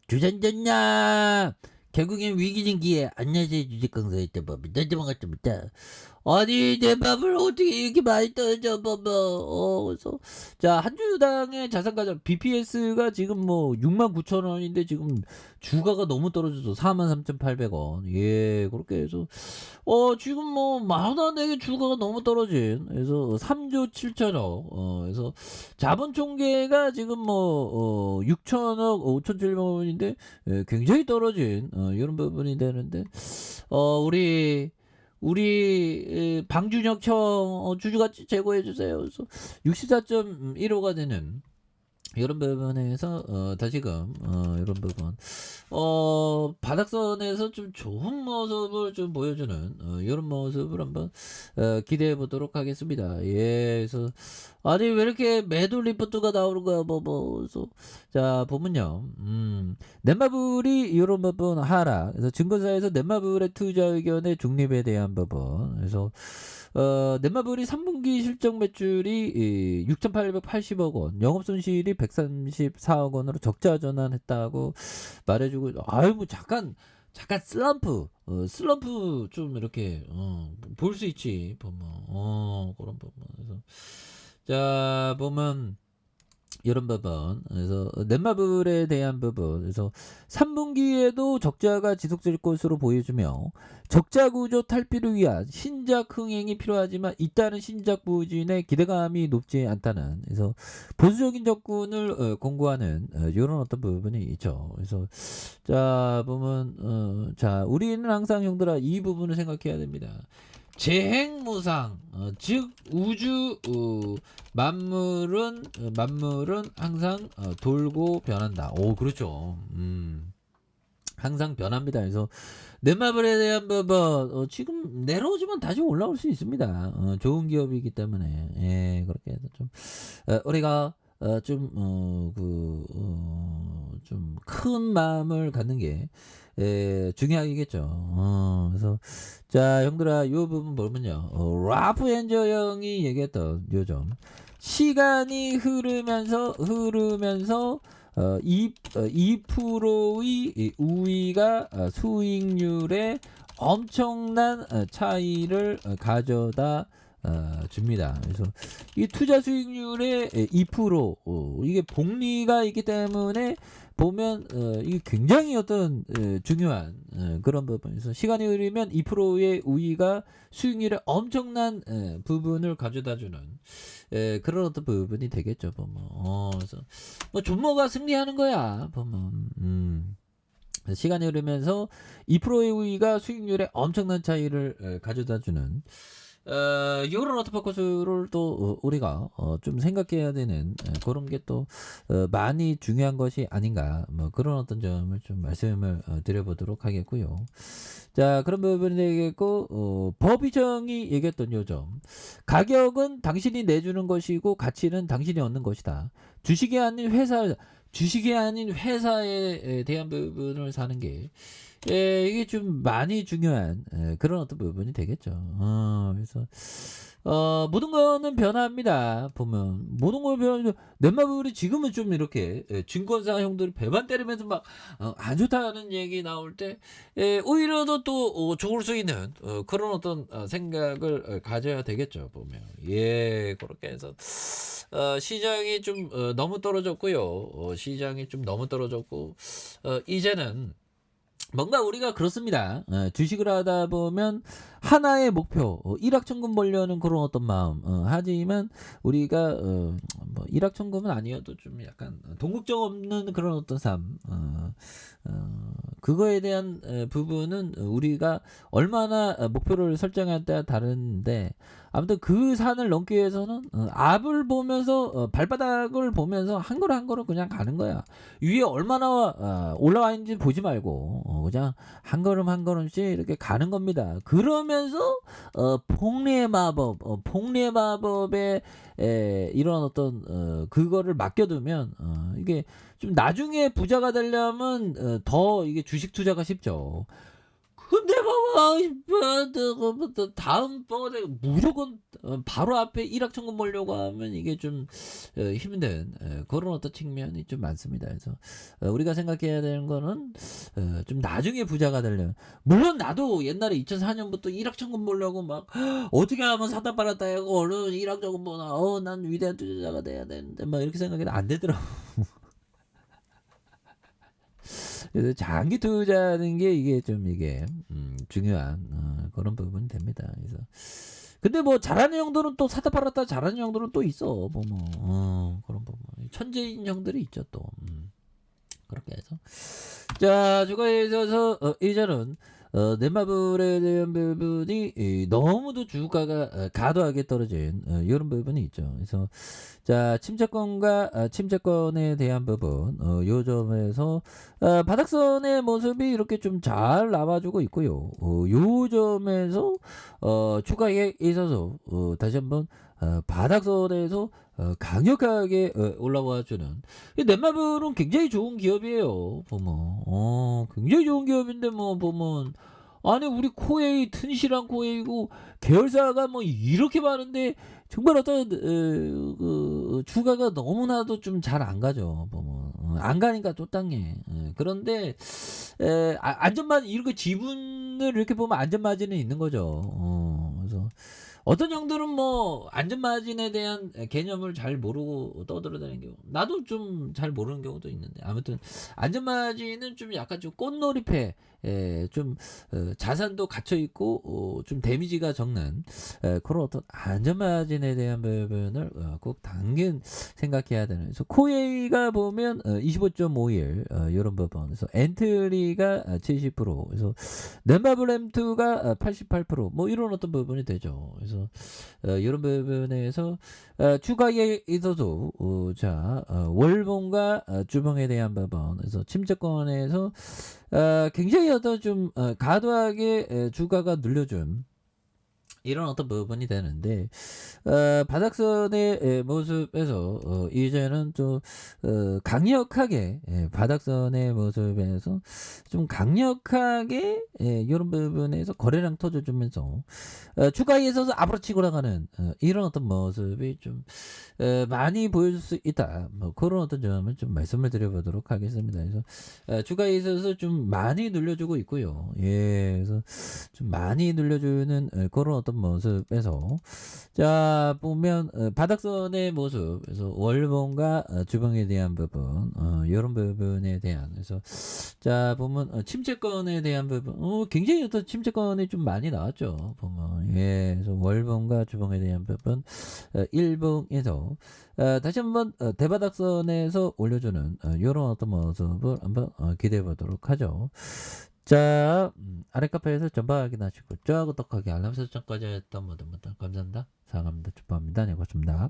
주전전야 결국엔 위기진기에 안녕하세요 주식강사의 법입니다. 반갑습니다. 아니 내 맘을 어떻게 이렇게 많이 떨어져 봐봐. 그래서 자 한 주당의 자산가격 BPS가 지금 뭐 69,000원인데 지금 주가가 너무 떨어져서 43,800원. 예, 그렇게 해서 지금 뭐 만원에게 주가가 너무 떨어진, 그래서 3조 7천억. 그래서 자본 총계가 지금 뭐 6천억 5,700원인데 굉장히 떨어진 이런 부분이 되는데, 우리 방준혁청 주주가치 제고해 주세요. 그래서 64.15가 되는 이런 부분에서 다시금 이런 부분 바닥선에서 좀 좋은 모습을 좀 보여주는 이런 모습을 한번 기대해 보도록 하겠습니다. 예, 그래서 아니 왜 이렇게 매도 리포트가 나오는 거야, 그래서 자 보면요, 넷마블이 이런 부분 하락, 그래서 증권사에서 넷마블의 투자 의견의 중립에 대한 부분, 그래서 넷마블이 3분기 실적 매출이 6,880억 원, 영업손실이 134억 원으로 적자 전환했다고 말해주고, 아유 뭐 잠깐 슬럼프 좀 이렇게 볼 수 있지 보면, 그런 부분. 그래서 자 보면 이런 부분, 그래서 넷마블에 대한 부분, 그래서 3분기에도 적자가 지속될 것으로 보여주며 적자 구조 탈피를 위한 신작 흥행이 필요하지만 잇따른 신작 부진의 기대감이 높지 않다는, 그래서 보수적인 접근을 공고하는 이런 어떤 부분이 있죠. 그래서 자 보면 자 우리는 항상 형들아 이 부분을 생각해야 됩니다. 재행무상, 즉 우주 만물은 항상 돌고 변한다. 오, 그렇죠. 항상 변합니다. 그래서 넷마블에 대한 부분 지금 내려오지만 다시 올라올 수 있습니다. 좋은 기업이기 때문에, 예, 그렇게 해서 좀 우리가 좀 큰 마음을 갖는 게 중요하겠죠. 그래서 자 형들아 요 부분 보면요, 라프 엔저 형이 얘기했던 요점, 시간이 흐르면서 2%의 우위가 수익률에 엄청난 차이를 가져다 줍니다. 그래서 이 투자 수익률의 2%, 이게 복리가 있기 때문에 보면 이게 굉장히 어떤 중요한 그런 부분에서, 시간이 흐르면 2%의 우위가 수익률의 엄청난 부분을 가져다주는 그런 어떤 부분이 되겠죠 보면. 그래서 뭐 존모가 승리하는 거야 보면. 시간이 흐르면서 2%의 우위가 수익률에 엄청난 차이를 가져다주는 이런 어토파커스를 또 우리가 좀 생각해야 되는 그런 게 또 많이 중요한 것이 아닌가, 뭐 그런 어떤 점을 좀 말씀을 드려보도록 하겠고요. 자 그런 부분이 되겠고, 법이정이 얘기했던 요점, 가격은 당신이 내주는 것이고 가치는 당신이 얻는 것이다. 주식이 아닌 회사에 대한 부분을 사는 게 이게 좀 많이 중요한 그런 어떤 부분이 되겠죠. 그래서 모든 거는 변합니다. 보면 모든 걸 변하는데, 넷마블이 지금은 좀 이렇게 증권사 형들이 배만 때리면서 막 안 좋다는 얘기 나올 때 오히려 또 좋을 수 있는 그런 어떤 생각을 가져야 되겠죠. 보면, 예, 그렇게 해서 시장이 좀 너무 떨어졌고요. 시장이 좀 너무 떨어졌고, 이제는 뭔가 우리가 그렇습니다. 주식을 하다 보면 하나의 목표, 일확천금 벌려는 그런 어떤 마음. 하지만 우리가 뭐 일확천금은 아니어도 좀 약간 동국적 없는 그런 어떤 삶. 그거에 대한 부분은 우리가 얼마나 목표를 설정할 때가 다른데, 아무튼 그 산을 넘기 위해서는 앞을 보면서 발바닥을 보면서 한 걸음 한 걸음 그냥 가는 거야. 위에 얼마나 올라와 있는지 보지 말고 그냥 한 걸음 한 걸음씩 이렇게 가는 겁니다. 그러면서 폭리의 마법에 이런 어떤 그거를 맡겨두면 이게 좀 나중에 부자가 되려면 더 이게 주식 투자가 쉽죠. 근데 뭐 다음번에 무조건 바로 앞에 일확천금 보려고 하면 이게 좀 힘든 그런 어떤 측면이 좀 많습니다. 그래서 우리가 생각해야 되는 거는 좀 나중에 부자가 되려면, 물론 나도 옛날에 2004년부터 일확천금 보려고 막 어떻게 하면 사다 팔았다 해고 얼른 일확천금 보나 난 위대한 투자자가 돼야 되는데 막 이렇게 생각해도 안 되더라고. 그래서 장기 투자하는 게 이게 좀 이게 중요한 그런 부분이 됩니다. 그래서 근데 뭐 잘하는 형들은 또 사다 팔았다 잘하는 형들은 또 있어. 그런 부분. 천재인 형들이 있죠 또. 그렇게 해서 자 주가에 있어서 이제는 넷마블에 대한 부분이 너무도 주가가 과도하게 떨어진 이런 부분이 있죠. 그래서 자 침체권과 침체권에 대한 부분 요 점에서 바닥선의 모습이 이렇게 좀 잘 나와주고 있고요. 요 점에서 주가에 있어서 다시 한번 바닥선에서 강력하게 올라와주는, 넷마블은 굉장히 좋은 기업이에요. 보면 굉장히 좋은 기업인데 뭐 보면 아니 우리 코웨이 튼실한 코웨이고 계열사가 뭐 이렇게 많은데 정말 어떤 그 주가가 너무나도 좀 잘 안 가죠. 보면 안 가니까 또 땅에. 그런데 안전마진 이렇게 지분을 이렇게 보면 안전마진은 있는 거죠. 그래서 어떤 형들은 뭐 안전마진에 대한 개념을 잘 모르고 떠들어다니는 경우, 나도 좀 잘 모르는 경우도 있는데, 아무튼 안전마진은 좀 약간 좀 꽃놀이패, 좀 자산도 갇혀 있고 좀 데미지가 적는 그런 어떤 안전마진에 대한 부분을 꼭 당긴 생각해야 되는. 그래서 코웨이가 보면 25.51 이런 부분, 그래서 엔트리가 70%, 그래서 넷마블M2가 88%뭐 이런 어떤 부분이 되죠. 그래서 이런 부분에서 추가에 있어도 자 월봉과 주봉에 대한 부분, 그래서 침체권에서 굉장히 어떤 좀 과도하게 주가가 늘려준 이런 어떤 부분이 되는데, 바닥선의 모습에서 이제는 좀 강력하게 바닥선의 모습에서 좀 강력하게 이런 부분에서 거래량 터져주면서 주가에 있어서 앞으로 치고 나가는 이런 어떤 모습이 좀 많이 보여줄 수 있다. 뭐 그런 어떤 점을 좀 말씀을 드려보도록 하겠습니다. 그래서 주가에 있어서 좀 많이 늘려주고 있고요. 예, 그래서 좀 많이 늘려주는 그런 어떤 모습에서 자 보면 바닥선의 모습, 그래서 월봉과 주봉에 대한 부분, 이런 부분에 대한, 그래서 자 보면 침체권에 대한 부분, 굉장히 어떤 침체권이 좀 많이 나왔죠. 보면 예, 그래서 월봉과 주봉에 대한 부분, 일봉에서 다시 한번 대바닥선에서 올려주는 이런 어떤 모습을 한번 기대해 보도록 하죠. 자, 아래 카페에서 전방 확인하시고, 좋아하고 떡하기 알람 설정까지 했던 모든 분들 감사합니다. 사랑합니다. 축복합니다. 네, 고맙습니다.